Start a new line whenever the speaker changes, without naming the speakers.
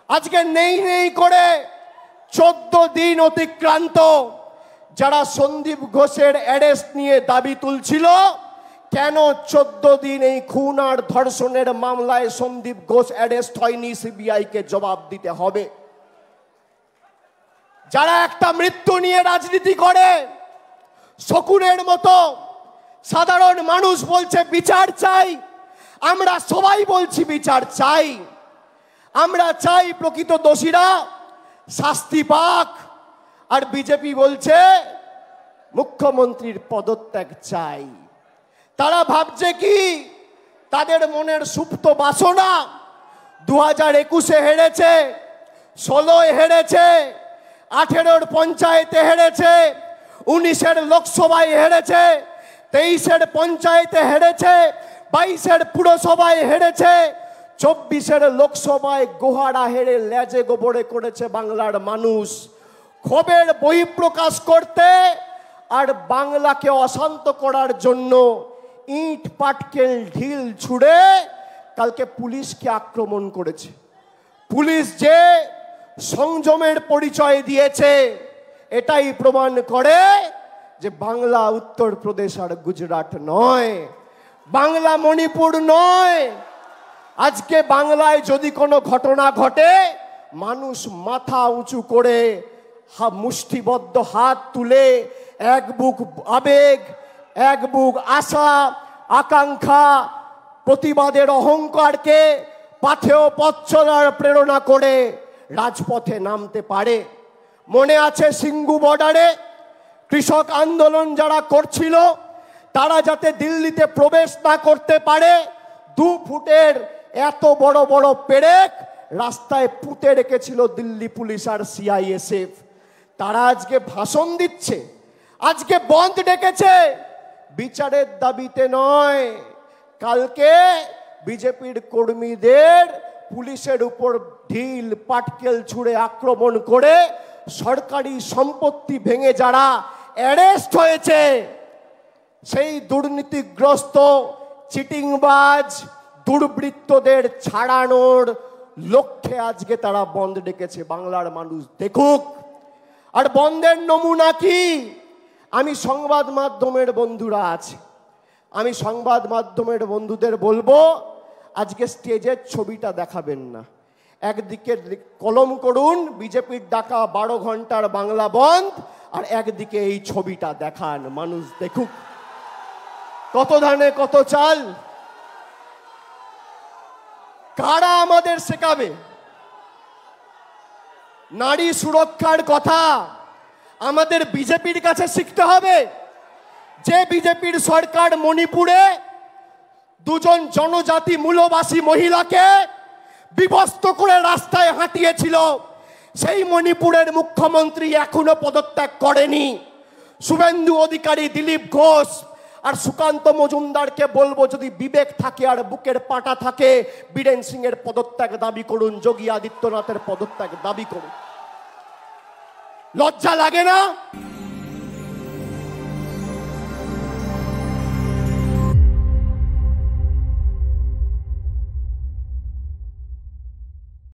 আজকে নেই নেই করে 14 দিন অতিক্রান্ত। যারা সন্দীপ ঘোষের অ্যারেস্ট নিয়ে দাবি তুলছিল, কেন 14 দিন এই খুন আর ধর্ষণের মামলায় সন্দীপ ঘোষ অ্যারেস্ট হয়নি, সিবিআই কে জবাব দিতে হবে। যারা একটা মৃত্যু নিয়ে রাজনীতি করে শকুনের মতো, সাধারণ মানুষ বলছে বিচার চাই, আমরা সবাই বলছি বিচার চাই, আমরা চাই প্রকৃত দোষীরা শাস্তি পাক, আর বিজেপি বলছে মুখ্যমন্ত্রীর পদত্যাগ চাই। তারা ভাবছে কি তাদের মনের সুপ্ত বাসনা 2021-এ হেরেছে, 16-এ হেরেছে, 18-এর পঞ্চায়েতে হেরেছে, 19-এর লোকসভায় হেরেছে, 23-এর পঞ্চায়েতে হেরেছে, 22-এর পুরসভায় হেরেছে, 24-এর লোকসভায় গোহারা হেরে লেজে গোবরে করেছে বাংলার মানুষ। ক্ষোভের বহিঃপ্রকাশ করতে আর বাংলাকে অশান্ত করার জন্য ইট পাটকেল ঢিল ছুড়ে কালকে পুলিশকে আক্রমণ করেছে। পুলিশ যে সংযমের পরিচয় দিয়েছে, এটাই প্রমাণ করে যে বাংলা উত্তরপ্রদেশ আর গুজরাট নয়, বাংলা মণিপুর নয়। আজকে বাংলায় যদি কোনো ঘটনা ঘটে, মানুষ মাথা উঁচু করে মুষ্টিবদ্ধ হাত তুলে এক বুক আবেগ, এক বুক আশা আকাঙ্ক্ষা, প্রতিবাদের অহংকারকে পাথেয় পথ চলার প্রেরণা করে রাজপথে নামতে পারে। মনে আছে সিঙ্গু বর্ডারে কৃষক আন্দোলন যারা করছিল, তারা যাতে দিল্লিতে প্রবেশ না করতে পারে 2 ফুটের এত বড় বড় পেরেক রাস্তায় পুঁতে রেখেছিল দিল্লি পুলিশ আর সিআইএসএফ। তারা আজকে ভাষণ দিচ্ছে, আজকে বন্ধ ডেকেছে, বিচারের দাবিতে নয়। কালকে বিজেপির কর্মীদের পুলিশের উপর ঢিল পাটকেল ছুঁড়ে আক্রমণ করে সরকারি সম্পত্তি ভেঙে যারা অ্যারেস্ট হয়েছে, সেই দুর্নীতিগ্রস্ত চিটিংবাজ দুর্বৃত্তদের ছাড়ানোর লক্ষ্যে আজকে তারা বন্ধ ডেকেছে। বাংলার মানুষ দেখুক। আর বন্ধের নমুনা কি? আমি সংবাদ মাধ্যমের বন্ধুরা আছে, আমি সংবাদ মাধ্যমের বন্ধুদের বলবো, আজকে স্টেজের ছবিটা দেখাবেন না, একদিকে কলম করুন বিজেপির ডাকা 12 ঘন্টার বাংলা বন্ধ, আর একদিকে এই ছবিটা দেখান, মানুষ দেখুক কত ধানে কত চাল। কারা আমাদের শেখাবে নারী সুরক্ষার কথা? আমাদের বিজেপির কাছে শিখতে হবে। যে বিজেপির সরকার মণিপুরে 2 জন জনজাতি মূলবাসী মহিলাকে বিভক্ত করে রাস্তায় হাঁটিয়েছিল, সেই মণিপুরের মুখ্যমন্ত্রী এখনো পদত্যাগ করেনি। শুভেন্দু অধিকারী, দিলীপ ঘোষ আর সুকান্ত মজুমদারকে বলবো, যদি বিবেক থাকে আর বুকের পাটা থাকে, বীরেন সিং এর পদত্যাগ দাবি করুন, যোগী আদিত্যনাথের পদত্যাগ দাবি করুন। লজ্জা লাগে না?